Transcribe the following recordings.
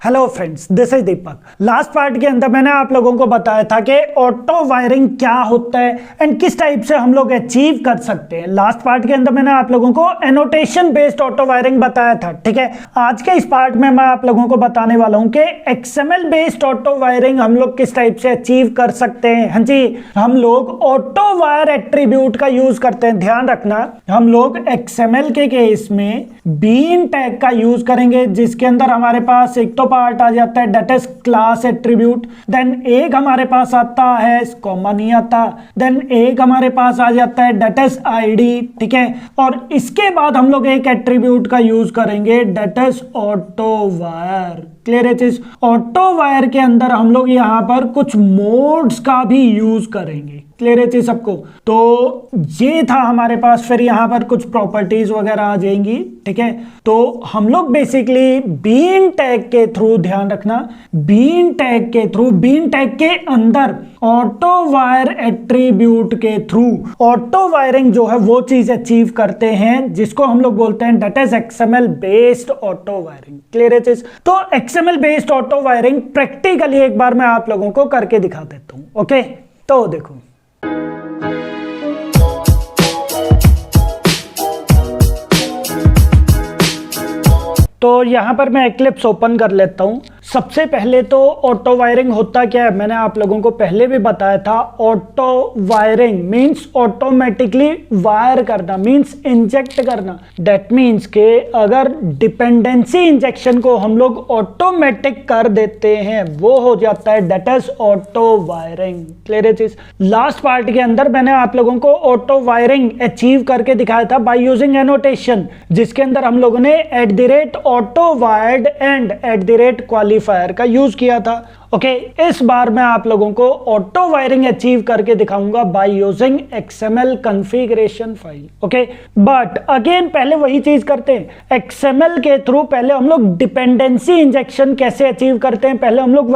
Hello friends, this is Deepak. Last part के अंदर मैंने आप लोगों को बताया था कि ऑटो वायरिंग क्या होता है एंड किस टाइप से हम लोग अचीव कर सकते हैं। लास्ट पार्ट के अंदर मैंने आप लोगों को एनोटेशन बेस्ड ऑटो वायरिंग बताया था, ठीक है। आज के इस पार्ट में मैं आप लोगों को बताने वाला हूं कि एक्सएमएल बेस्ड ऑटो वायरिंग हम लोग किस टाइप से अचीव कर सकते हैं। हाँ जी, हम लोग ऑटो वायर एट्रीब्यूट का यूज करते हैं। ध्यान रखना, हम लोग एक्सएमएल के केस में बीन टैग का यूज करेंगे, जिसके अंदर हमारे पास एक तो पार्ट आ जाता है that is class attribute, then एक हमारे पास आता है कॉमा नहीं आता, देन एक हमारे पास आ जाता है दैट इज आईडी, ठीक है। और इसके बाद हम लोग एक एट्रीब्यूट का यूज करेंगे that is auto wire. Clear है चीज? ऑटो वायर के अंदर हम लोग यहां पर कुछ मोड्स का भी यूज करेंगे। क्लियर है चीज सबको? तो ये था हमारे पास, फिर यहां पर कुछ प्रॉपर्टीज वगैरह आ जाएंगी, ठीक है। तो हम लोग बेसिकली बीन टैग के थ्रू, ध्यान रखना, बीन टैग के थ्रू, बीन टैग के अंदर ऑटो वायर एट्रीब्यूट के थ्रू ऑटो वायरिंग जो है वो चीज अचीव करते हैं, जिसको हम लोग बोलते हैं that is XML based auto wiring. Clear है चीज? तो XML based auto wiring practically एक बार मैं आप लोगों को करके दिखा देता हूं। ओके, तो देखो, तो यहां पर मैं एक्लिप्स ओपन कर लेता हूं। सबसे पहले तो ऑटो वायरिंग होता क्या है, मैंने आप लोगों को पहले भी बताया था। Auto wiring means automatically wire करना, मींस इंजेक्ट करना। दैट मींस के अगर डिपेंडेंसी इंजेक्शन को हम लोग ऑटोमेटिक कर देते हैं, वो हो जाता है that is auto wiring. Clear है चीज? लास्ट पार्ट के अंदर मैंने आप लोगों को ऑटो वायरिंग अचीव करके दिखाया था बाय यूजिंग एनोटेशन, जिसके अंदर हम लोगों ने ऑटो वायर्ड एंड क्वालिफायर का यूज किया था। ओके, इस बार मैं आप लोगों को ऑटो वायरिंग अचीव करके दिखाऊंगा by using XML configuration file. Okay, but again पहले वही चीज करते हैं। एक्सएमएल के थ्रू पहले हम लोग डिपेंडेंसी इंजेक्शन कैसे अचीव करते हैं, पहले हम लोग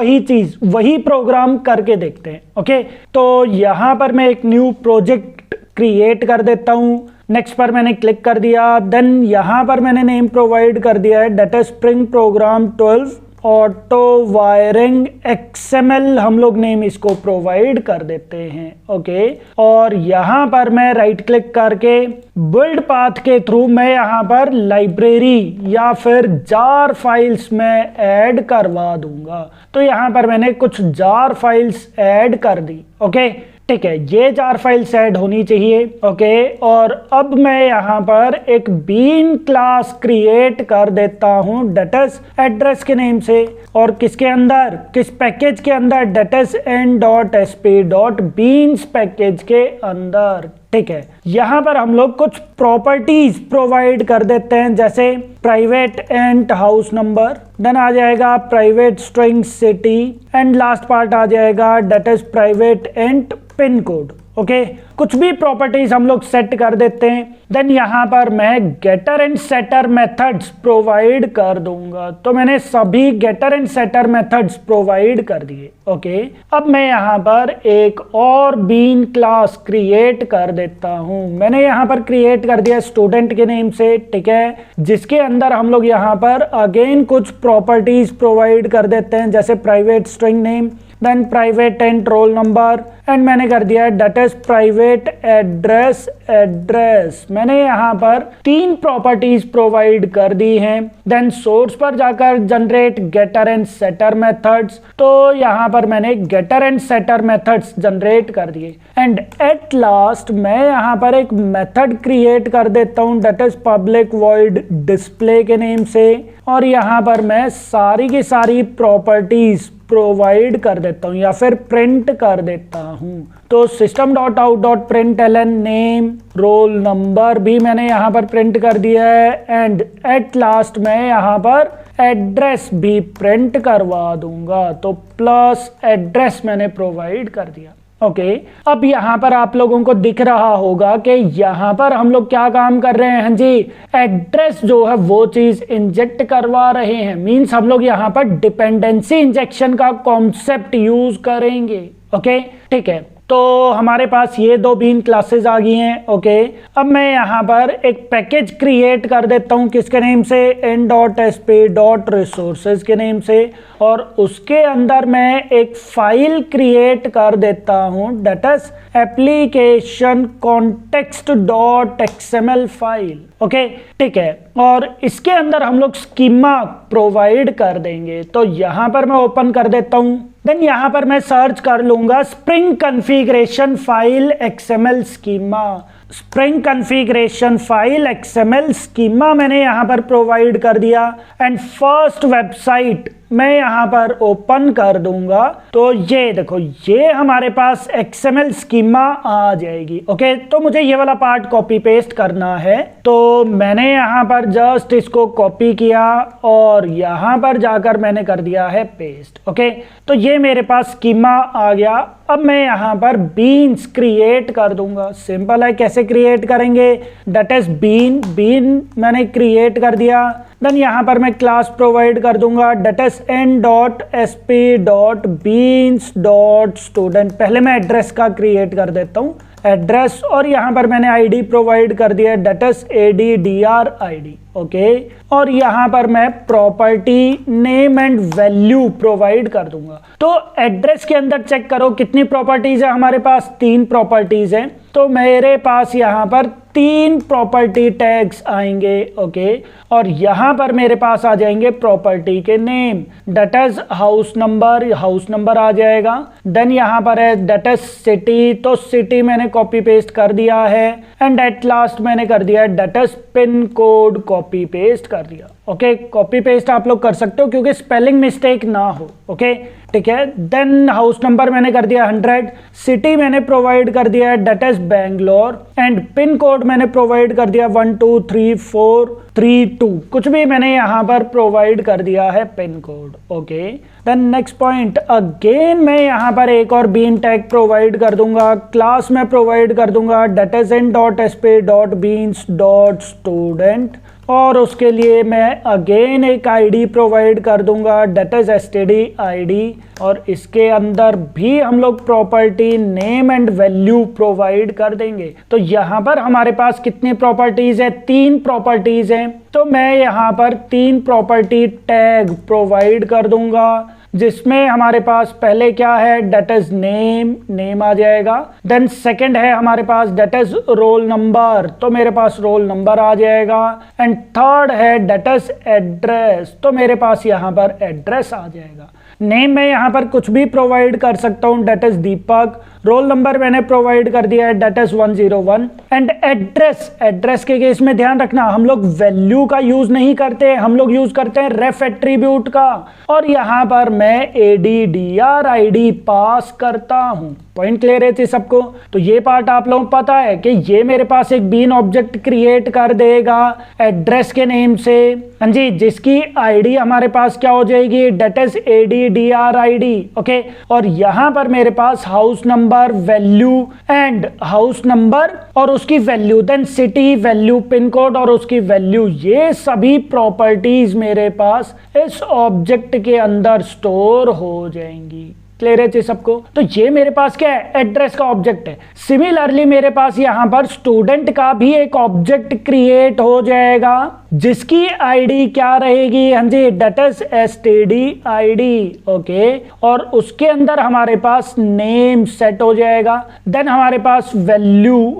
वही प्रोग्राम करके देखते हैं। ओके, तो यहां पर मैं एक न्यू प्रोजेक्ट क्रिएट कर देता हूं। नेक्स्ट पर मैंने क्लिक कर दिया, देन यहां पर मैंने नेम प्रोवाइड कर दिया है that is Spring program 12 auto wiring XML, हम लोग नेम इसको प्रोवाइड कर देते हैं। ओके, और यहां पर मैं राइट क्लिक करके बिल्ड पाथ के थ्रू मैं यहां पर लाइब्रेरी या फिर जार फाइल्स में ऐड करवा दूंगा। तो यहां पर मैंने कुछ जार फाइल्स ऐड कर दी। ओके, ठीक है, ये जार फाइल्स ऐड होनी चाहिए। ओके, और अब मैं यहां पर एक बीन क्लास क्रिएट कर देता हूं दैट इज एड्रेस के नेम से, और किसके अंदर, किस पैकेज के अंदर, दैट इज n.sp.beans पैकेज के अंदर। ठीक है, यहां पर हम लोग कुछ प्रॉपर्टीज प्रोवाइड कर देते हैं, जैसे private and house number, then आ जाएगा private string city, and last part आ जाएगा that is private and pin code. Okay, कुछ भी प्रॉपर्टीज हम लोग सेट कर देते हैं। देन यहां पर मैं getter and setter methods provide कर दूंगा। तो मैंने सभी getter and setter methods provide कर दिए। ओके, अब मैं यहां पर एक और बीन क्लास क्रिएट कर देता हूं। मैंने यहां पर क्रिएट कर दिया स्टूडेंट के नेम से, ठीक है, जिसके अंदर हम लोग यहां पर अगेन कुछ प्रॉपर्टीज प्रोवाइड कर देते हैं, जैसे private string name, then private and roll number, and मैंने कर दिया दैट इज प्राइवेट एड्रेस। मैंने यहां पर 3 प्रॉपर्टीज प्रोवाइड कर दी हैं। देन सोर्स पर जाकर generate getter and setter methods, तो यहां पर मैंने getter and setter methods generate कर दिए। एंड एट लास्ट मैं यहां पर एक मेथड क्रिएट कर देता हूं that is public void display के नेम से, और यहां पर मैं सारी की सारी प्रॉपर्टीज प्रोवाइड कर देता हूं या फिर प्रिंट कर देता हूं। तो system.out.println नेम, रोल नंबर भी मैंने यहां पर प्रिंट कर दिया है, एंड एट लास्ट मैं यहां पर एड्रेस भी प्रिंट करवा दूंगा। तो प्लस एड्रेस मैंने प्रोवाइड कर दिया। ओके, अब यहां पर आप लोगों को दिख रहा होगा कि यहां पर हम लोग क्या काम कर रहे हैं। हाँ जी, एड्रेस जो है वो चीज इंजेक्ट करवा रहे हैं, मींस हम लोग यहां पर डिपेंडेंसी इंजेक्शन का कॉन्सेप्ट यूज करेंगे। ओके, ठीक है, तो हमारे पास ये दो बीन क्लासेस आ गई हैं। ओके, अब मैं यहाँ पर एक पैकेज क्रिएट कर देता हूँ किसके नेम से, in.sp.resources के नेम से, और उसके अंदर मैं एक फाइल क्रिएट कर देता हूँ that is application context.xml file. Okay, ठीक है, और इसके अंदर हम लोग स्कीमा प्रोवाइड कर देंगे। तो यहाँ पर मैं ओपन कर देता हूँ, देन यहाँ पर मैं सर्च कर लूंगा spring configuration file XML schema. Spring configuration file XML schema मैंने यहाँ पर प्रोवाइड कर दिया, एंड फर्स्ट वेबसाइट मैं यहाँ पर ओपन कर दूंगा तो ये देखो, ये हमारे पास XML स्कीमा आ जाएगी। ओके, तो मुझे ये वाला पार्ट कॉपी पेस्ट करना है, तो मैंने यहाँ पर जस्ट इसको कॉपी किया और यहाँ पर जाकर मैंने कर दिया है पेस्ट। ओके, तो ये मेरे पास स्कीमा आ गया। अब मैं यहाँ पर बीन्स क्रिएट कर दूंगा। सिंपल है, कैसे क्रिएट करेंगे, that is बीन मैंने क्रिएट कर दिया। देन यहाँ पर मैं क्लास प्रोवाइड कर दूंगा that is n.sp.beans.student। पहले मैं एड्रेस का क्रिएट कर देता हूँ, एड्रेस, और यहाँ पर मैंने आईडी प्रोवाइड कर दिया that is addr id। Okay, और यहाँ पर मैं property name and value provide कर दूंगा। तो एड्रेस के अंदर चेक करो कितनी प्रॉपर्टीज है हमारे पास, 3 प्रॉपर्टीज हैं। तो मेरे पास यहाँ पर 3 प्रॉपर्टी टैग्स आएंगे। ओके, और यहाँ पर मेरे पास आ जाएंगे प्रॉपर्टी के name that is house number आ जाएगा। देन यहाँ पर है that is सिटी, तो सिटी मैंने कॉपी पेस्ट कर दिया है, एंड एट लास्ट मैंने कर दिया है that is pin code, copy paste कर दिया। ओके, कॉपी पेस्ट आप लोग कर सकते हो क्योंकि स्पेलिंग मिस्टेक ना हो। ओके, ठीक है। देन हाउस नंबर मैंने कर दिया 100, सिटी मैंने प्रोवाइड कर दिया है that is Bangalore, and pin code मैंने प्रोवाइड कर दिया 123432, कुछ भी मैंने यहाँ पर प्रोवाइड कर दिया है pin code. Okay, then next point, again मैं यहाँ पर एक और बीन टैग प्रोवाइड कर दूंगा, क्लास में प्रोवाइड कर दूंगा that is in.sp.beans.student, और उसके लिए मैं अगेन एक आईडी प्रोवाइड कर दूंगा that is std id, और इसके अंदर भी हम लोग property name and value provide कर देंगे। तो यहाँ पर हमारे पास कितनी प्रॉपर्टीज है, 3 प्रॉपर्टीज हैं। तो मैं यहाँ पर 3 प्रॉपर्टी टैग प्रोवाइड कर दूंगा, जिसमें हमारे पास पहले क्या है that is नेम आ जाएगा। देन सेकंड है हमारे पास that is रोल नंबर, तो मेरे पास रोल नंबर आ जाएगा। एंड थर्ड है that is एड्रेस, तो मेरे पास यहाँ पर एड्रेस आ जाएगा। नेम मैं यहाँ पर कुछ भी प्रोवाइड कर सकता हूँ that is Deepak, roll number मैंने प्रोवाइड कर दिया है that is 101, एंड एड्रेस के केस में ध्यान रखना हम लोग वैल्यू का यूज नहीं करते, हम लोग यूज करते हैं रेफ एट्रीब्यूट का, और यहाँ पर मैं addr id पास करता हूँ। पॉइंट क्लियर है थी सबको? तो ये पार्ट आप लोगों को पता है कि ये मेरे पास एक बीन ऑब्जेक्ट क्रिएट कर देगा एड्रेस के नेम से, हाँ जी, जिसकी आईडी हमारे पास क्या हो जाएगी that is addr id। Okay, और यहाँ पर मेरे पास house number, value and house number और उसकी value, then city, value, pin code और उसकी वैल्यू, ये सभी प्रॉपर्टीज मेरे पास इस ऑब्जेक्ट के अंदर स्टोर हो जाएंगी। क्लियर है सबको? तो ये मेरे पास क्या है, एड्रेस का ऑब्जेक्ट है। सिमिलरली मेरे पास यहाँ पर स्टूडेंट का भी एक ऑब्जेक्ट क्रिएट हो जाएगा, जिसकी आईडी क्या रहेगी, हाँ जी, that is std id। Okay, और उसके अंदर हमारे पास नेम सेट हो जाएगा। देन हमारे पास value,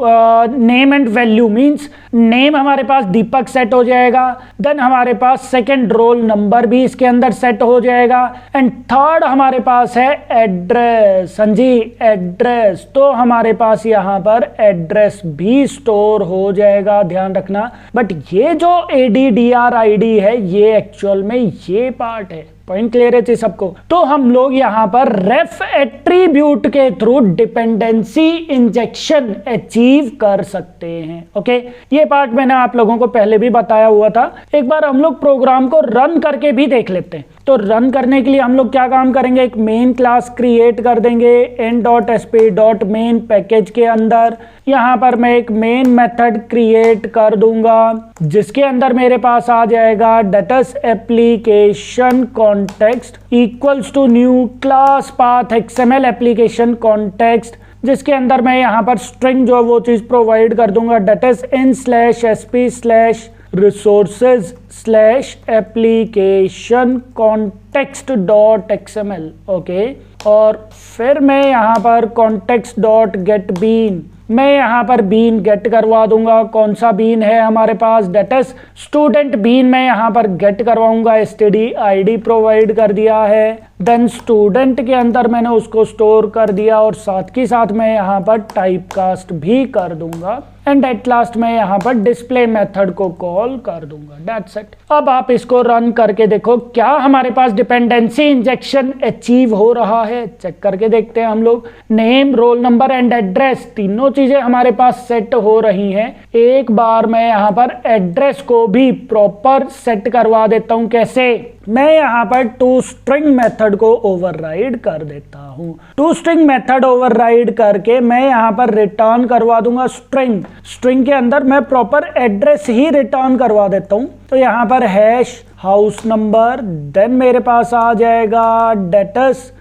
name and value means name हमारे पास दीपक सेट हो जाएगा। देन हमारे पास सेकंड रोल नंबर भी इसके अंदर सेट हो जाएगा, एंड थर्ड हमारे पास है एड्रेस, हाँ जी, एड्रेस। तो हमारे पास यहाँ पर एड्रेस भी स्टोर हो जाएगा, ध्यान रखना। बट ये जो addr id है, ये एक्चुअल में ये पार्ट है। पॉइंट क्लियर है सबको? तो हम लोग यहाँ पर रेफ एट्रीब्यूट के थ्रू डिपेंडेंसी इंजेक्शन अचीव कर सकते हैं। ओके, ये पार्ट मैंने आप लोगों को पहले भी बताया हुआ था। एक बार हम लोग प्रोग्राम को रन करके भी देख लेते हैं। तो रन करने के लिए हम लोग क्या काम करेंगे, एक मेन क्लास क्रिएट कर देंगे n.sp.main पैकेज के अंदर। यहाँ पर मैं एक मेन मेथड क्रिएट कर दूंगा, जिसके अंदर मेरे पास आ जाएगा that is application context equals to new class path xml application context, जिसके अंदर मैं यहाँ पर स्ट्रिंग जो है वो चीज़ प्रोवाइड कर दूंगा, date is in/sp/resources/application context.xml। Okay, और फिर मैं यहाँ पर context.getBean, मैं यहाँ पर बीन गेट करवा दूंगा। कौन सा बीन है हमारे पास, डेट इज स्टूडेंट बीन, मैं यहाँ पर गेट करवाऊंगा। std प्रोवाइड कर दिया है, देन स्टूडेंट के अंदर मैंने उसको स्टोर कर दिया और साथ के साथ मैं यहाँ पर टाइप कास्ट भी कर दूंगा एंड एट लास्ट मैं यहाँ पर डिस्प्ले मेथड को कॉल कर दूंगा। That's it. अब आप इसको रन करके देखो क्या हमारे पास डिपेंडेंसी इंजेक्शन अचीव हो रहा है। चेक करके देखते हैं हम लोग। Name, role number and address, तीनों चीजें हमारे पास सेट हो रही हैं। एक बार मैं यहाँ पर एड्रेस को भी प्रॉपर सेट करवा देता हूँ। कैसे, मैं यहाँ पर toString मेथड को ओवरराइड कर देता हूँ। toString मेथड ओवरराइड करके मैं यहाँ पर रिटर्न करवा दूंगा स्ट्रिंग। स्ट्रिंग के अंदर मैं प्रॉपर एड्रेस ही रिटर्न करवा देता हूँ। तो यहाँ पर हैश हाउस नंबर, देन मेरे पास आ जाएगा डेटस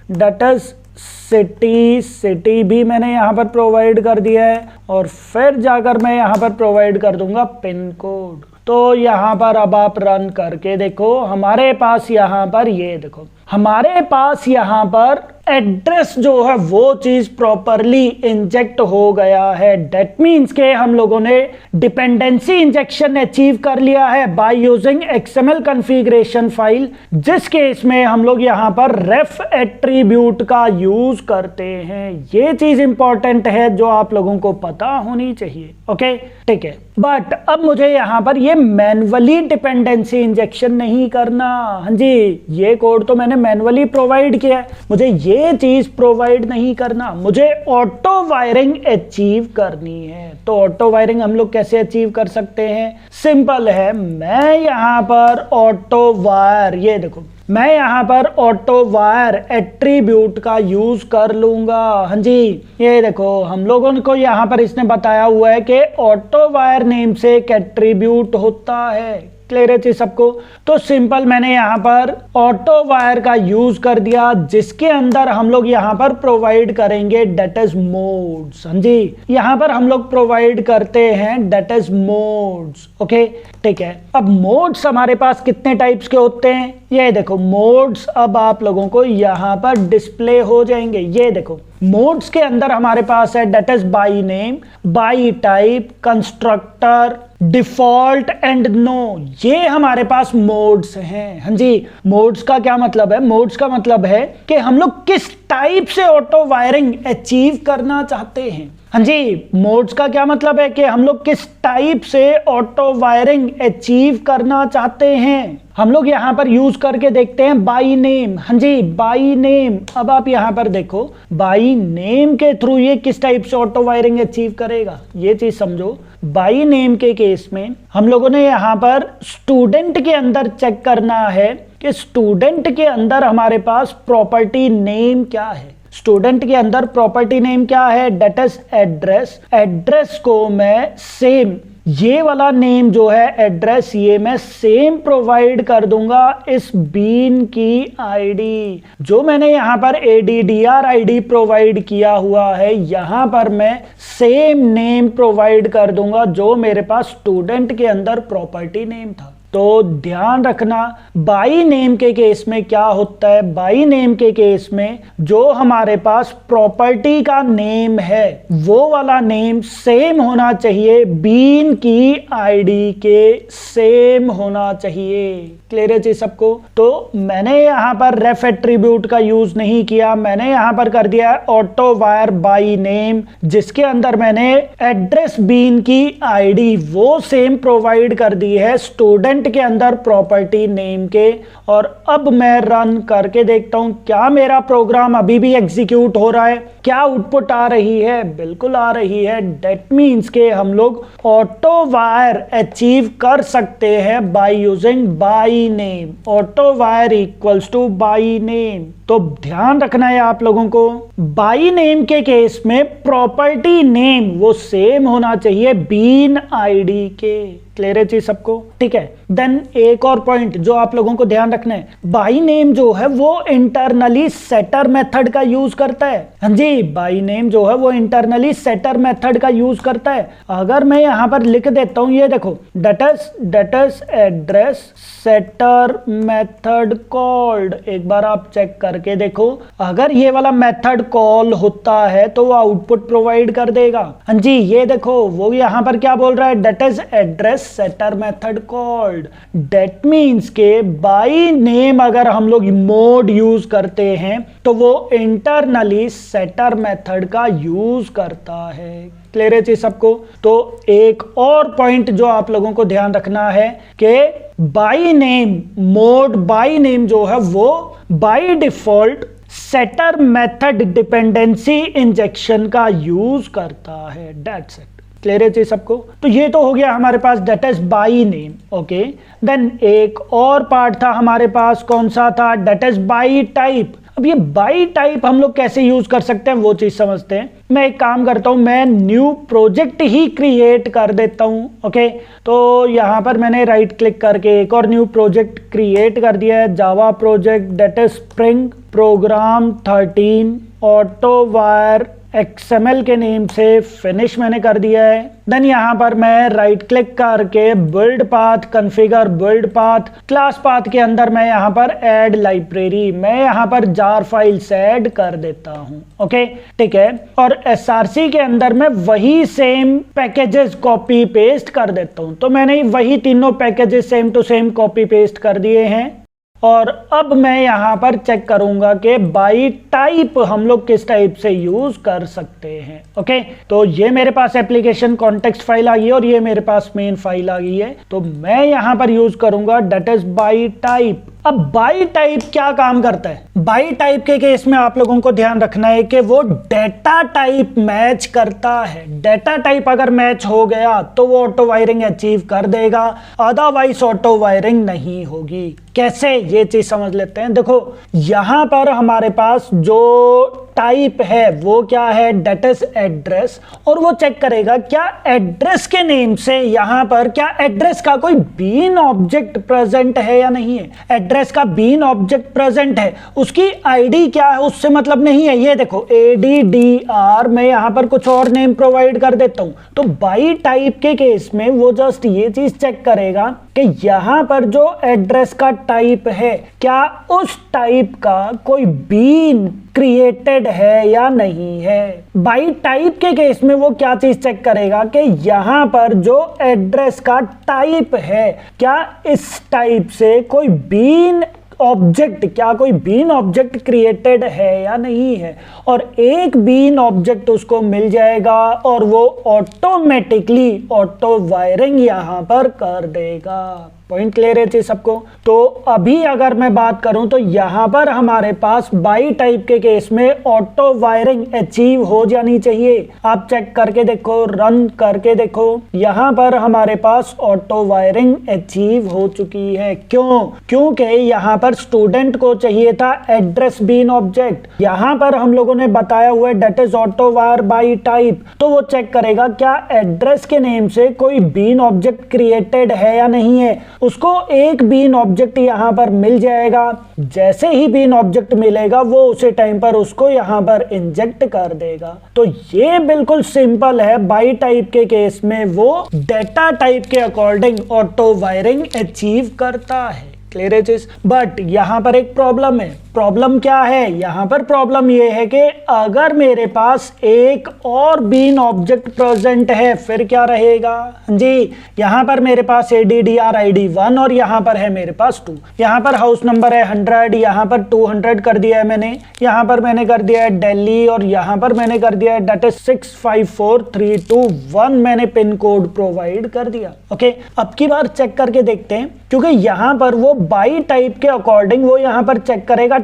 सिटी भी मैंने यहाँ पर प्रोवाइड कर दिया है और फिर जाकर मैं यहाँ पर प्रोवाइड कर दूंगा पिन कोड। तो यहाँ पर अब आप रन करके देखो, हमारे पास यहाँ पर ये देखो, हमारे पास यहाँ पर एड्रेस जो है वो चीज प्रॉपरली इंजेक्ट हो गया है। डेट मीन्स के हम लोगों ने डिपेंडेंसी इंजेक्शन अचीव कर लिया है by using XML configuration file, जिस केस में हम लोग यहाँ पर रेफ एट्रीब्यूट का यूज करते हैं। ये चीज इंपॉर्टेंट है जो आप लोगों को पता होनी चाहिए। ओके, ठीक है। बट अब मुझे यहाँ पर ये मैन्युअली डिपेंडेंसी इंजेक्शन नहीं करना। हाँ जी, ये कोड तो मैंने मैन्युअली प्रोवाइड किया है, मुझे ये चीज प्रोवाइड नहीं करना, मुझे ऑटो वायरिंग अचीव करनी है। तो ऑटो वायरिंग हम लोग कैसे अचीव कर सकते हैं, सिंपल है। मैं यहाँ पर ऑटो वायर, ये देखो, मैं यहाँ पर ऑटो वायर एट्रीब्यूट का यूज कर लूंगा। हाँ जी, ये देखो, हम लोगों को यहाँ पर इसने बताया हुआ है कि ऑटो वायर नेम से एक एट्रीब्यूट होता है। क्लियर है चीज सबको। तो सिंपल मैंने यहाँ पर ऑटो वायर का यूज कर दिया, जिसके अंदर हम लोग यहाँ पर प्रोवाइड करेंगे डेट इज मोड्स। हाँ जी, यहाँ पर हम लोग प्रोवाइड करते हैं डेट इज मोड्स। ओके, ठीक है। अब मोड्स हमारे पास कितने टाइप्स के होते हैं, ये देखो मोड्स अब आप लोगों को यहाँ पर डिस्प्ले हो जाएंगे। ये देखो, मोड्स के अंदर हमारे पास है that is by name, by type, constructor, default and no. ये हमारे पास मोड्स हैं। हाँ जी, मोड्स का क्या मतलब है, मोड्स का मतलब है कि हम लोग किस टाइप से ऑटो वायरिंग अचीव करना चाहते हैं। हाँ जी, मोड्स का क्या मतलब है कि हम लोग किस टाइप से ऑटो वायरिंग अचीव करना चाहते हैं। हम लोग यहाँ पर यूज करके देखते हैं बाई नेम। हाँ जी, बाई नेम। अब आप यहाँ पर देखो, बाई नेम के थ्रू ये किस टाइप से ऑटो वायरिंग अचीव करेगा, ये चीज समझो। बाई नेम के केस में हम लोगों ने यहाँ पर स्टूडेंट के अंदर चेक करना है कि स्टूडेंट के अंदर हमारे पास प्रॉपर्टी नेम क्या है। स्टूडेंट के अंदर प्रॉपर्टी नेम क्या है, डेट इज एड्रेस। एड्रेस को मैं सेम, ये वाला नेम जो है एड्रेस, ये मैं सेम प्रोवाइड कर दूंगा इस बीन की आईडी। जो मैंने यहाँ पर ADDR ID प्रोवाइड किया हुआ है, यहाँ पर मैं सेम नेम प्रोवाइड कर दूंगा जो मेरे पास स्टूडेंट के अंदर प्रॉपर्टी नेम था। तो ध्यान रखना, बाई नेम के केस में क्या होता है, बाई नेम के केस में जो हमारे पास प्रॉपर्टी का नेम है वो वाला नेम सेम होना चाहिए, बीन की आईडी के सेम होना चाहिए। क्लियर है चीज सबको। तो मैंने यहाँ पर रेफ एट्रीब्यूट का यूज नहीं किया, मैंने यहाँ पर कर दिया ऑटो वायर बाई नेम, जिसके अंदर मैंने एड्रेस बीन की आईडी वो सेम प्रोवाइड कर दी है स्टूडेंट के अंदर प्रॉपर्टी नेम के। और अब मैं रन करके देखता हूं क्या मेरा प्रोग्राम अभी भी एग्जीक्यूट हो रहा है, क्या आउटपुट आ रही है, बिल्कुल आ रही है। डेट मीन्स के हम लोग ऑटो वायर अचीव कर सकते हैं by using by name. Auto wire equals two by name. तो ध्यान रखना है आप लोगों को, बाई नेम के केस में प्रॉपर्टी नेम वो सेम होना चाहिए बीन आईडी के। क्लियर है चीज सबको? ठीक है। देन एक और पॉइंट जो आप लोगों को ध्यान रखना है, बाई नेम जो है वो इंटरनली सेटर मेथड का यूज करता है। हाँ जी, बाई नेम जो है वो इंटरनली सेटर मेथड का यूज करता है। अगर मैं यहां पर लिख देता हूं, ये देखो, that's address setter method called, एक बार आप चेक करके देखो, अगर ये वाला मेथड कॉल होता है तो वो आउटपुट प्रोवाइड कर देगा। हाँ जी, ये देखो वो यहां पर क्या बोल रहा है, that's address setter method called. That means के बाई नेम अगर हम लोग मोड यूज करते हैं तो वो इंटरनली सेटर मेथड का यूज करता है। क्लियर है चीज सबको? तो एक और पॉइंट जो आप लोगों को ध्यान रखना है कि by name mode, by name जो है वो by default setter method dependency injection का यूज करता है। That's it. क्लियर है चीज सबको? तो ये तो हो गया हमारे पास that is by name. Okay, then एक और पार्ट था हमारे पास, कौन सा था, दैट इज बाई टाइप। अब ये बाई टाइप हम लोग कैसे यूज कर सकते हैं वो चीज समझते हैं। मैं एक काम करता हूं, मैं न्यू प्रोजेक्ट ही क्रिएट कर देता हूं। ओके, तो यहां पर मैंने राइट क्लिक करके एक और न्यू प्रोजेक्ट क्रिएट कर दिया है, Java project, that is Spring program 13 auto wire XML के नेम से फिनिश मैंने कर दिया है। देन यहां पर मैं राइट क्लिक करके build path, configure build path, class path के अंदर मैं यहां पर ऐड लाइब्रेरी, मैं यहां पर जार फाइल्स ऐड कर देता हूं। ओके, ठीक है। और SRC के अंदर मैं वही सेम पैकेजेस कॉपी पेस्ट कर देता हूं। तो मैंने वही तीनों packages same to same copy paste कर दिए हैं। और अब मैं यहां पर चेक करूंगा कि बाई टाइप हम लोग किस टाइप से यूज कर सकते हैं। ओके, तो ये मेरे पास एप्लीकेशन कॉन्टेक्स्ट फाइल आ गई है और ये मेरे पास मेन फाइल आ गई है। तो मैं यहां पर यूज करूंगा दैट इज बाई टाइप। अब बाई टाइप क्या काम करता है? बाई टाइप के केस में आप लोगों को ध्यान रखना है कि वो डेटा टाइप मैच करता है। डेटा टाइप अगर मैच हो गया तो वो ऑटो वायरिंग अचीव कर देगा, अदरवाइज ऑटो वायरिंग नहीं होगी। कैसे, ये चीज समझ लेते हैं। देखो यहां पर हमारे पास जो टाइप है वो क्या है, दैट इज एड्रेस, और वो चेक करेगा क्या एड्रेस के नेम से यहां पर क्या एड्रेस का कोई बीन ऑब्जेक्ट प्रेजेंट है या नहीं है। एड्रेस का बीन ऑब्जेक्ट प्रेजेंट है, उसकी आईडी क्या है उससे मतलब नहीं है। ये देखो ADDR, मैं यहां पर कुछ और नेम प्रोवाइड कर देता हूं। तो बाई टाइप के केस में वो जस्ट ये चीज चेक करेगा कि यहां पर जो एड्रेस का टाइप है क्या उस टाइप का कोई बीन क्रिएटेड है या नहीं है। बाई टाइप के केस में वो क्या चीज चेक करेगा कि यहां पर जो एड्रेस का टाइप है क्या इस टाइप से कोई बीन ऑब्जेक्ट, क्या कोई बीन ऑब्जेक्ट क्रिएटेड है या नहीं है। और एक बीन ऑब्जेक्ट उसको मिल जाएगा और वो ऑटोमेटिकली ऑटो वायरिंग यहां पर कर देगा। पॉइंट क्लियर है चीज सबको? तो अभी अगर मैं बात करूं तो यहां पर हमारे पास बाई टाइप के केस में ऑटो वायरिंग अचीव हो जानी चाहिए। आप चेक करके देखो, रन करके देखो, यहां पर हमारे पास ऑटो वायरिंग अचीव हो चुकी है। क्यों? क्योंकि यहां पर स्टूडेंट को चाहिए था एड्रेस बीन ऑब्जेक्ट, यहां पर हम लोगों ने बताया हुआ है that is auto wire by type. तो वो चेक करेगा क्या एड्रेस के नेम से कोई बीन ऑब्जेक्ट क्रिएटेड है या नहीं है। उसको एक बीन ऑब्जेक्ट यहां पर मिल जाएगा। जैसे ही बीन ऑब्जेक्ट मिलेगा वो उसी टाइम पर उसको यहां पर इंजेक्ट कर देगा। तो ये बिल्कुल सिंपल है। बाई टाइप के केस में वो डेटा टाइप के अकॉर्डिंग ऑटो वायरिंग अचीव करता है। क्लियर है चीज? बट यहां पर एक प्रॉब्लम है। प्रॉब्लम क्या है? यहां पर प्रॉब्लम यह है कि अगर मेरे पास एक और बीन ऑब्जेक्ट प्रेजेंट है फिर क्या रहेगा जी। यहां पर मेरे पास ADDR ID 1 और यहां पर है मेरे पास 2। यहां पर हाउस नंबर है 100, यहां पर 200 कर दिया है मैंने, यहां पर मैंने कर दिया है दिल्ली और यहां पर मैंने कर दिया है दैट इज 654321 मैंने पिन कोड प्रोवाइड कर दिया। ओके, अब की बार चेक करके देखते हैं क्योंकि यहाँ पर वो बाई टाइप के अकॉर्डिंग वो यहाँ पर चेक करेगा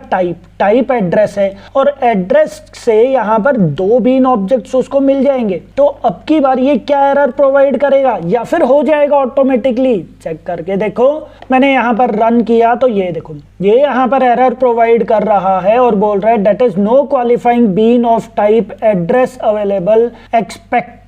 टाइप एड्रेस है, और एड्रेस से यहाँ पर 2 बीन ऑब्जेक्ट्स उसको मिल जाएंगे। तो अब की बार ये क्या एरर प्रोवाइड करेगा, या फिर हो जाएगा ऑटोमेटिकली, चेक करके देखो। मैंने यहाँ पर रन किया तो ये देखो, ये यहाँ पर एरर प्रोवाइड कर रहा है और बोल रहा है that is no qualifying bean of type address available, expected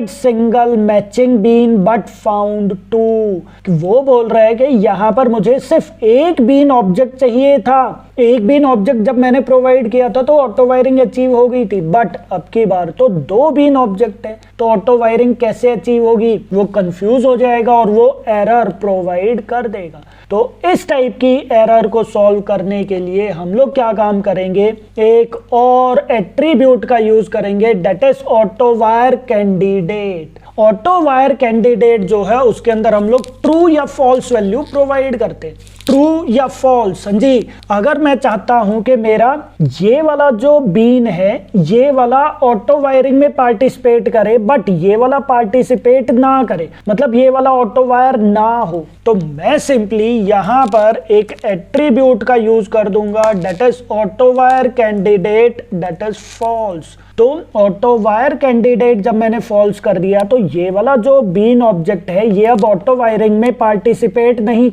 single matching bean but found 2। वो बोल रहा है कि यहाँ पर मुझे सिर्फ एक बीन ऑब्जेक्ट चाहिए था, एक बीन ऑब्जेक्ट जब मैंने प्रोवाइड किया था तो ऑटो वायरिंग अचीव हो गई थी, बट अब की बार तो 2 बीन ऑब्जेक्ट है, तो ऑटो वायरिंग कैसे अचीव होगी, वो कंफ्यूज हो जाएगा और वो एरर प्रोवाइड कर देगा। तो इस टाइप की एरर को सॉल्व करने के लिए हम लोग क्या काम करेंगे, एक और एट्रीब्यूट का यूज करेंगे, that is auto wire candidate. Auto wire candidate जो है उसके अंदर हम लोग ट्रू या फॉल्स वैल्यू प्रोवाइड करते हैं, ट्रू या फॉल्स। जी, अगर मैं चाहता हूं कि मेरा ये वाला जो बीन है ये वाला ऑटो वायरिंग में पार्टिसिपेट करे बट ये वाला पार्टिसिपेट ना करे, मतलब ये वाला ऑटो वायर ना हो, तो मैं सिंपली यहां पर एक एट्रीब्यूट का यूज कर दूंगा, that is auto wire candidate that is false. तो ऑटो वायर कैंडिडेट जब मैंने फॉल्स कर दिया तो ये वाला जो बीन ऑब्जेक्ट है ये अब ऑटो वायरिंग में पार्टिसिपेट नहीं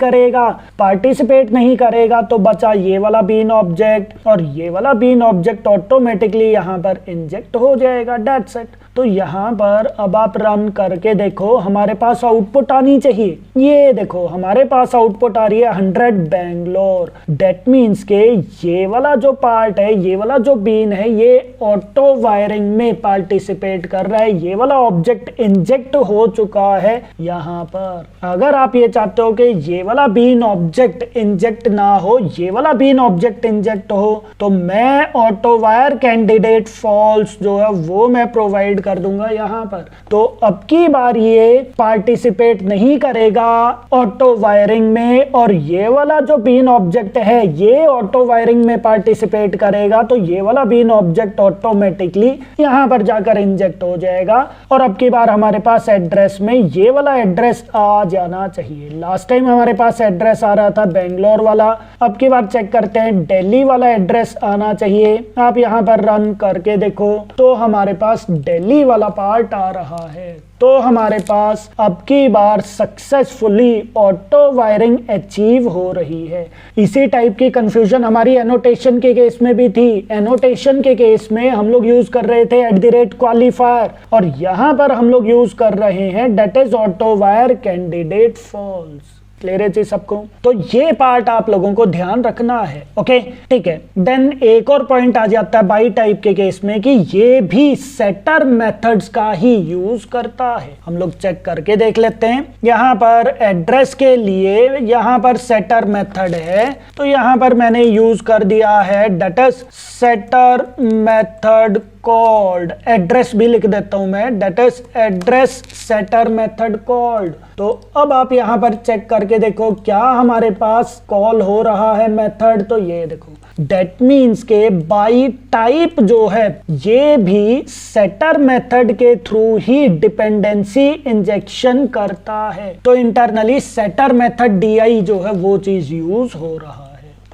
करेगा, तो बचा ये वाला बीन ऑब्जेक्ट, और ये वाला बीन ऑब्जेक्ट ऑटोमेटिकली यहाँ पर इंजेक्ट हो जाएगा, दैट्स इट। तो यहाँ पर अब आप रन करके देखो, हमारे पास आउटपुट आनी चाहिए, ये देखो हमारे पास आउटपुट आ रही है 100 बेंगलोर। दैट मीन्स के ये वाला जो पार्ट है, ये वाला जो बीन है, ये ऑटो वायरिंग में पार्टिसिपेट कर रहा है, ये वाला ऑब्जेक्ट इंजेक्ट हो चुका है यहाँ पर। अगर आप ये चाहते हो कि ये वाला बीन ऑब्जेक्ट इंजेक्ट ना हो, ये वाला बीन ऑब्जेक्ट इंजेक्ट हो, तो मैं ऑटो वायर कैंडिडेट फॉल्स जो है वो मैं प्रोवाइड कर दूंगा यहाँ पर। तो अब की बार ये पार्टिसिपेट नहीं करेगा ऑटो वायरिंग में, और ये वाला जो बीन ऑब्जेक्ट है ये ऑटो वायरिंग में पार्टिसिपेट करेगा, तो ये वाला बीन ऑब्जेक्ट ऑटोमेटिकली यहाँ पर जाकर इंजेक्ट हो जाएगा। और अब की बार हमारे पास एड्रेस में ये वाला एड्रेस आ जाना चाहिए। लास्ट टाइम हमारे पास एड्रेस आ रहा था बेंगलोर वाला, अब की बार चेक करते हैं दिल्ली वाला एड्रेस आना चाहिए। आप यहाँ पर रन करके देखो तो हमारे पास दिल्ली वाला पार्ट आ रहा है। तो हमारे पास अब की बार सक्सेसफुली ऑटो वायरिंग अचीव हो रही है। इसी टाइप की कंफ्यूजन हमारी एनोटेशन के केस में भी थी। एनोटेशन के केस में हम लोग यूज कर रहे थे @क्वालिफायर, और यहां पर हम लोग यूज कर रहे हैं that is auto wire candidate false. Clear है जी सबको? तो ये पार्ट आप लोगों को ध्यान रखना है, ओके ठीक है। देन एक और पॉइंट आ जाता है बाई टाइप के केस में कि ये भी सेटर मेथड्स का ही यूज करता है। हम लोग चेक करके देख लेते हैं। यहाँ पर एड्रेस के लिए यहाँ पर सेटर मेथड है, तो यहाँ पर मैंने यूज कर दिया है that is setter method called. Address भी लिख देता हूं मैं, that is address setter method called. तो अब आप यहां पर चेक करके देखो क्या हमारे पास कॉल हो रहा है मेथड, तो ये देखो दैट मीन्स के बाई टाइप जो है ये भी सेटर मेथड के थ्रू ही डिपेंडेंसी इंजेक्शन करता है। तो इंटरनली सेटर मेथड DI जो है वो चीज यूज हो रहा है।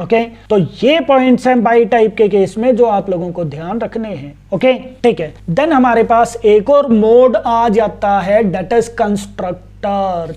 ओके तो ये पॉइंट्स हैं बाई टाइप के केस में जो आप लोगों को ध्यान रखने हैं। ओके ठीक है। देन हमारे पास एक और मोड आ जाता है दैट इज कंस्ट्रक्टर।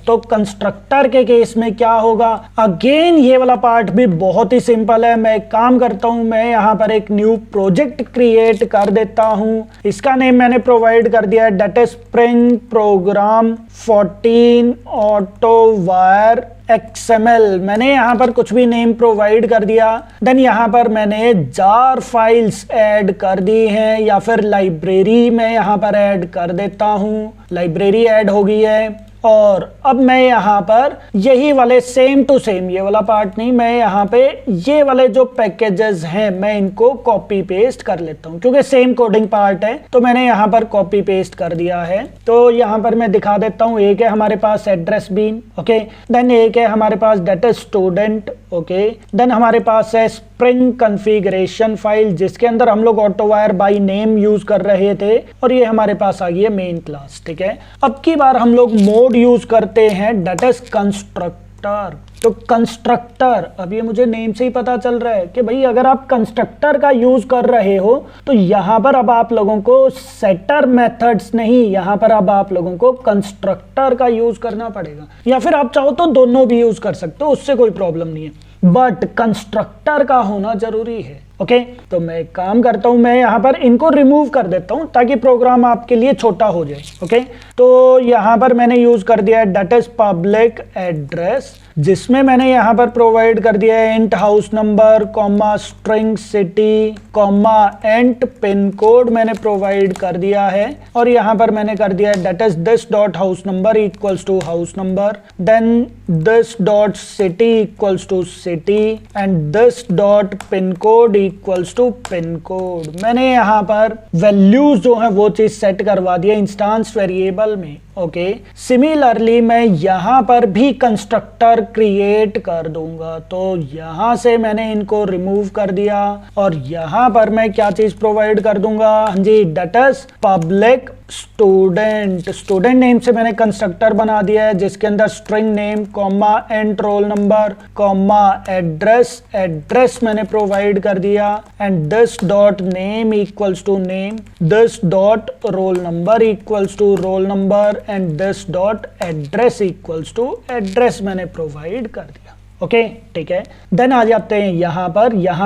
तो कंस्ट्रक्टर के केस में क्या होगा, अगेन ये वाला पार्ट भी बहुत ही सिंपल है। मैं एक काम करता हूं, मैं यहां पर एक न्यू प्रोजेक्ट क्रिएट कर देता हूं। इसका नेम मैंने प्रोवाइड कर दिया है that is Spring program 14 auto wire XML। मैंने यहां पर कुछ भी नेम प्रोवाइड कर दिया। देन यहां पर मैंने जार फाइल्स ऐड कर दी हैं, या फिर लाइब्रेरी में यहां पर ऐड कर देता हूं। लाइब्रेरी ऐड हो गई है, और अब मैं यहाँ पर यही वाले सेम टू सेम, ये वाला पार्ट नहीं, मैं यहाँ पे ये वाले जो पैकेजेस हैं मैं इनको कॉपी पेस्ट कर लेता हूँ, क्योंकि सेम कोडिंग पार्ट है तो मैंने यहाँ पर कॉपी पेस्ट कर दिया है। तो यहाँ पर मैं दिखा देता हूँ, एक है हमारे पास एड्रेस बीन, ओके, देन एक है हमारे पास डेटा स्टूडेंट, ओके, देन हमारे पास है स्प्रिंग कॉन्फ़िगरेशन फाइल जिसके अंदर हम लोग auto wire by name use कर रहे थे, और ये हमारे पास आ गई है मेन क्लास। ठीक है, अब की बार हम लोग मोड कोड यूज करते हैं, दैट इज कंस्ट्रक्टर। तो कंस्ट्रक्टर, अब ये मुझे नेम से ही पता चल रहा है कि भाई अगर आप कंस्ट्रक्टर का यूज कर रहे हो तो यहां पर अब आप लोगों को सेटर मेथड्स नहीं, यहां पर अब आप लोगों को कंस्ट्रक्टर का यूज करना पड़ेगा, या फिर आप चाहो तो दोनों भी यूज कर सकते हो, उससे कोई प्रॉब्लम नहीं है, बट कंस्ट्रक्टर का होना जरूरी है। ओके, तो मैं एक काम करता हूं, मैं यहां पर इनको रिमूव कर देता हूं ताकि प्रोग्राम आपके लिए छोटा हो जाए। ओके, तो यहां पर मैंने यूज कर दिया है दैट इज पब्लिक एड्रेस, जिसमें मैंने यहां पर प्रोवाइड कर दिया है int house number comma string city comma int pin code मैंने प्रोवाइड कर दिया है, और यहां पर मैंने कर दिया है that is this dot house number equals to house number, then this dot city equals to city and this dot pin code equals to pin code. मैंने यहाँ पर वैल्यूज जो है वो चीज सेट करवा दिया इंस्टांस वेरिएबल में। ओके, सिमिलरली मैं यहाँ पर भी कंस्ट्रक्टर क्रिएट कर दूंगा, तो यहाँ से मैंने इनको रिमूव कर दिया और यहाँ पर मैं क्या चीज प्रोवाइड कर दूंगा, हाँ जी, that is public student. Student name से मैंने कंस्ट्रक्टर बना दिया है जिसके अंदर string name comma and roll number comma address, address मैंने प्रोवाइड कर दिया and this dot name equals to name, this dot roll number equals to roll number and this dot address equals to address मैंने provide कर दिया। Okay, ठीक है, then आ जाते हैं यहाँ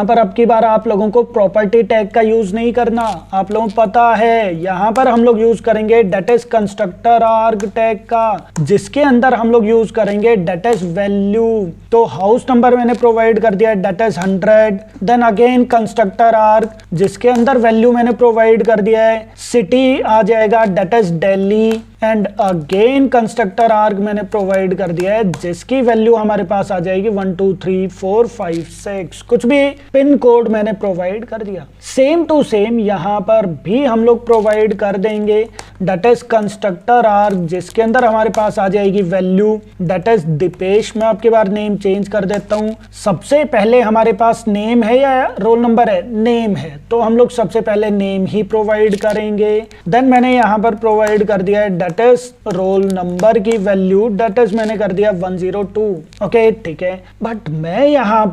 पर अब की बार आप लोगों को प्रॉपर्टी टैग का यूज नहीं करना, आप लोगों को पता है यहाँ पर हम लोग यूज करेंगे that is constructor arg tag का, जिसके अंदर हम लोग यूज करेंगे दैट इज वैल्यू। तो हाउस नंबर मैंने प्रोवाइड कर दिया that is 100, then again constructor arg जिसके अंदर वैल्यू मैंने प्रोवाइड कर दिया है, सिटी आ जाएगा that is Delhi and again constructor arg मैंने प्रोवाइड कर दिया है जिसकी वैल्यू हमारे पास आ जाएगी 1 2 3 4 5 6, कुछ भी पिन कोड मैंने प्रोवाइड कर दिया। सेम टू सेम यहाँ पर भी हम लोग प्रोवाइड कर देंगे दैट इज कंस्ट्रक्टर आर्ग जिसके अंदर हमारे पास आ जाएगी वैल्यू दैट इज दीपेश। मैं आपके बार नेम चेंज कर देता हूँ, सबसे पहले हमारे पास नेम है या रोल नंबर है, नेम है, तो हम लोग सबसे पहले नेम ही प्रोवाइड करेंगे। देन मैंने यहाँ पर प्रोवाइड कर दिया है दैट इज रोल नंबर की वैल्यू दैट इज मैंने कर दिया 102। ओके, ठीक है, बट मैं यहाँ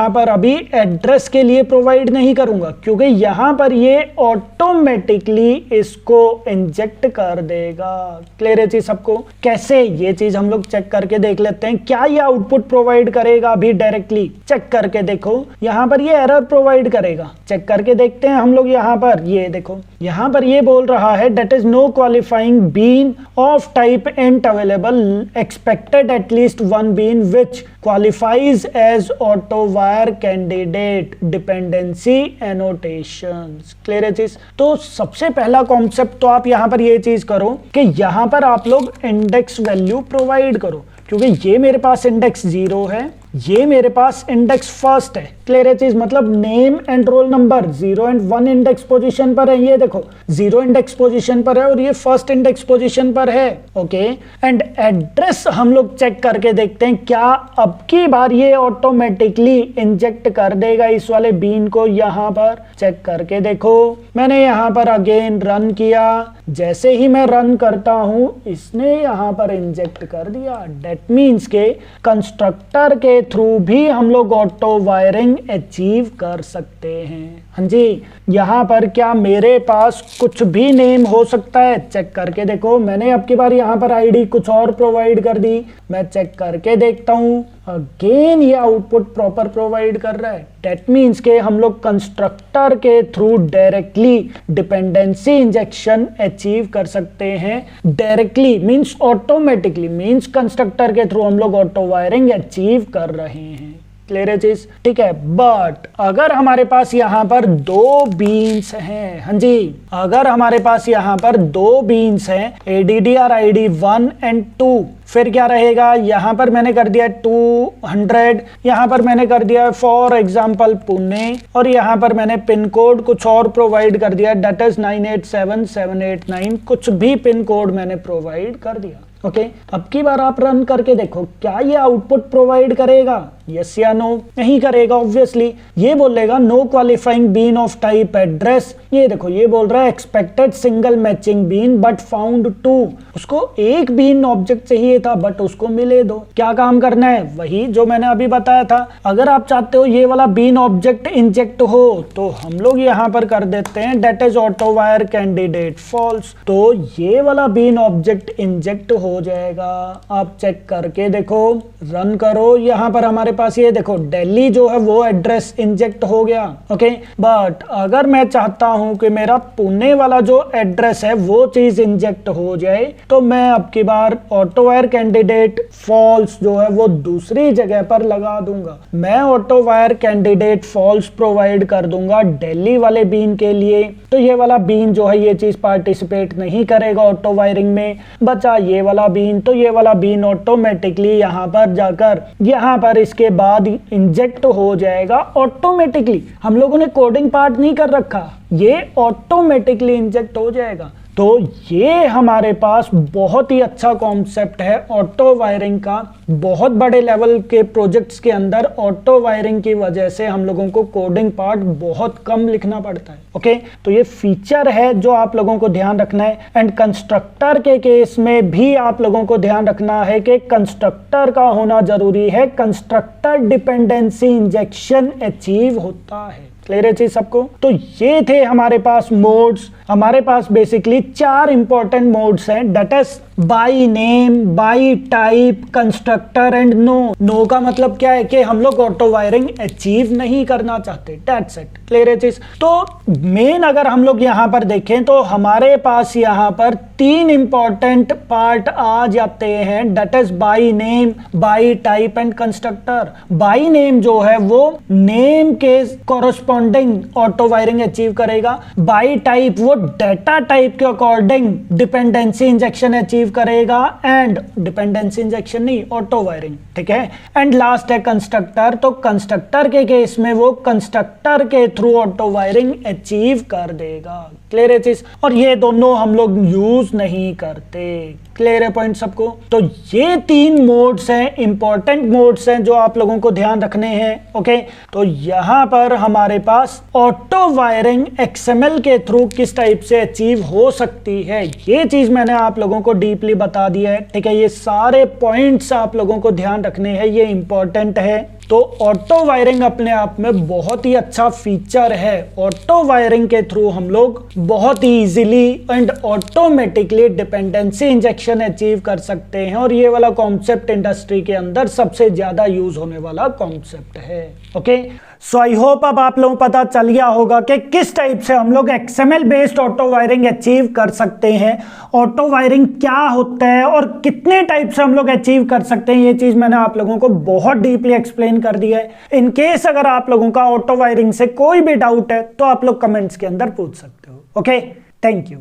पर अभी एड्रेस के लिए प्रोवाइड नहीं करूंगा क्योंकि यहाँ पर ये ऑटोमेटिकली इसको इंजेक्ट कर देगा। क्लियर है चीज सबको? कैसे, ये चीज हम लोग चेक करके देख लेते हैं, क्या ये आउटपुट प्रोवाइड करेगा अभी डायरेक्टली। चेक करके देखो, यहाँ पर ये एरर प्रोवाइड करेगा, चेक करके देखते हैं हम लोग। यहाँ पर ये देखो, यहाँ पर ये बोल रहा है that is no qualifying bean of type int available, expected at least one bean which qualifies as auto-wire candidate dependency annotations। Clear है चीज? तो सबसे पहला कॉन्सेप्ट तो आप यहां पर ये चीज करो कि यहां पर आप लोग इंडेक्स वैल्यू प्रोवाइड करो, क्योंकि ये मेरे पास इंडेक्स 0 है, ये मेरे पास इंडेक्स फर्स्ट है। क्लियर है चीज? मतलब name and roll number 0 and 1 index position पर है, ये देखो 0 इंडेक्स पोजीशन पर है और ये फर्स्ट इंडेक्स पोजीशन पर है। ओके, एंड एड्रेस हम लोग चेक करके देखते हैं क्या अब की बार ये ऑटोमेटिकली इंजेक्ट कर देगा इस वाले बीन को। यहां पर चेक करके देखो, मैंने यहां पर अगेन रन किया, जैसे ही मैं रन करता हूं इसने यहां पर इंजेक्ट कर दिया। दैट मीन्स के कंस्ट्रक्टर के थ्रू भी हम लोग ऑटो वायरिंग अचीव कर सकते हैं। हाँ जी, यहाँ पर क्या मेरे पास कुछ भी नेम हो सकता है? चेक करके देखो, मैंने अब की बार यहाँ पर आईडी कुछ और प्रोवाइड कर दी, मैं चेक करके देखता हूँ अगेन ये आउटपुट प्रॉपर प्रोवाइड कर रहा है। दैट मीन्स के हम लोग कंस्ट्रक्टर के through directly dependency injection achieve कर सकते हैं। Directly means automatically, means constructor के थ्रू हम लोग ऑटो वायरिंग अचीव कर रहे हैं। क्लियर है चीज? ठीक है, बट अगर हमारे पास यहाँ पर 2 बीन्स हैं, हाँ जी, अगर हमारे पास यहाँ पर 2 बीन्स हैं ADDR ID 1 एंड 2, फिर क्या रहेगा? यहाँ पर मैंने कर दिया 200, यहाँ पर मैंने कर दिया फॉर एग्जाम्पल पुणे, और यहाँ पर मैंने पिन कोड कुछ और प्रोवाइड कर दिया दैट इज 987789, कुछ भी पिन कोड मैंने प्रोवाइड कर दिया। ओके, अब की बार आप रन करके देखो क्या ये आउटपुट प्रोवाइड करेगा। यस या नो? नहीं करेगा ऑब्वियसली, ये बोलेगा no qualifying bean of type address. ये देखो ये बोल रहा है expected single matching bean but found 2, उसको एक बीन ऑब्जेक्ट चाहिए था बट उसको मिले 2। क्या काम करना है? वही जो मैंने अभी बताया था। अगर आप चाहते हो ये वाला बीन ऑब्जेक्ट इंजेक्ट हो तो हम लोग यहाँ पर कर देते हैं that is auto wire candidate false, तो ये वाला बीन ऑब्जेक्ट इंजेक्ट हो जाएगा। आप चेक करके देखो, रन करो। यहाँ पर हमारे पास ये देखो दिल्ली जो है वो एड्रेस इंजेक्ट हो गया। ओके, बट अगर मैं चाहता हूं कि मेरा पुणे वाला जो एड्रेस है वो चीज इंजेक्ट हो जाए तो मैं अब की बार ऑटो वायर कैंडिडेट फॉल्स जो है वो दूसरी जगह पर लगा दूंगा। मैं auto wire candidate false provide कर दूंगा दिल्ली वाले बीन के लिए, तो ये वाला बीन जो है ये चीज पार्टिसिपेट नहीं करेगा ऑटो वायरिंग में। बचा ये वाला बीन, तो ये वाला बीन ऑटोमेटिकली यहाँ पर जाकर यहाँ पर इसके बाद इंजेक्ट हो जाएगा ऑटोमेटिकली। हम लोगों ने कोडिंग पार्ट नहीं कर रखा, ये ऑटोमेटिकली इंजेक्ट हो जाएगा। तो ये हमारे पास बहुत ही अच्छा कॉन्सेप्ट है ऑटो वायरिंग का। बहुत बड़े लेवल के प्रोजेक्ट्स के अंदर ऑटो वायरिंग की वजह से हम लोगों को कोडिंग पार्ट बहुत कम लिखना पड़ता है। ओके, तो ये फीचर है जो आप लोगों को ध्यान रखना है। एंड कंस्ट्रक्टर के केस में भी आप लोगों को ध्यान रखना है कि कंस्ट्रक्टर का होना जरूरी है। कंस्ट्रक्टर डिपेंडेंसी इंजेक्शन अचीव होता है। क्लियर है चीज सबको? तो ये थे हमारे पास मोड्स। हमारे पास बेसिकली 4 इंपॉर्टेंट मोड्स हैं, that is by name, by type, constructor and no. No का मतलब क्या है कि हम लोग ऑटो वायरिंग अचीव नहीं करना चाहते, दैट्स इट। क्लियर है चीज? तो मेन अगर हम लोग यहाँ पर देखें तो हमारे पास यहाँ पर 3 इंपॉर्टेंट पार्ट आ जाते हैं, that is by name, by type and constructor. By name जो है वो नेम के कॉरस्पॉन्डिंग ऑटो वायरिंग अचीव करेगा। बाई टाइप वो डेटा टाइप के अकॉर्डिंग डिपेंडेंसी इंजेक्शन अचीव करेगा, एंड डिपेंडेंसी इंजेक्शन नहीं, ऑटो वायरिंग। ठीक है? एंड लास्ट है कंस्ट्रक्टर, तो कंस्ट्रक्टर के केस में वो कंस्ट्रक्टर के थ्रू ऑटो वायरिंग अचीव कर देगा। क्लियर है चीज? और ये दोनों हम लोग यूज नहीं करते। क्लियर है पॉइंट सबको? तो ये 3 मोड्स हैं, इंपॉर्टेंट मोड्स हैं जो आप लोगों को ध्यान रखने हैं। ओके, तो यहां पर हमारे पास ऑटो वायरिंग XML के थ्रू किस टाइप से अचीव हो सकती है, ये चीज मैंने आप लोगों को डीपली बता दिया है। ठीक है, ये सारे पॉइंट्स आप लोगों को ध्यान रखने हैं, ये इंपॉर्टेंट है। तो ऑटो वायरिंग अपने आप में बहुत ही अच्छा फीचर है। ऑटो वायरिंग के थ्रू हम लोग बहुत ही easily and automatically dependency injection achieve कर सकते हैं, और ये वाला कॉन्सेप्ट इंडस्ट्री के अंदर सबसे ज्यादा यूज होने वाला कॉन्सेप्ट है। ओके, सो आई होप अब आप लोगों को पता चल गया होगा कि किस टाइप से हम लोग XML based auto wiring achieve कर सकते हैं, ऑटो वायरिंग क्या होता है और कितने टाइप से हम लोग अचीव कर सकते हैं। ये चीज मैंने आप लोगों को बहुत डीपली एक्सप्लेन कर दिया है। इन केस अगर आप लोगों का ऑटो वायरिंग से कोई भी डाउट है तो आप लोग कमेंट्स के अंदर पूछ सकते हो। Okay, thank you.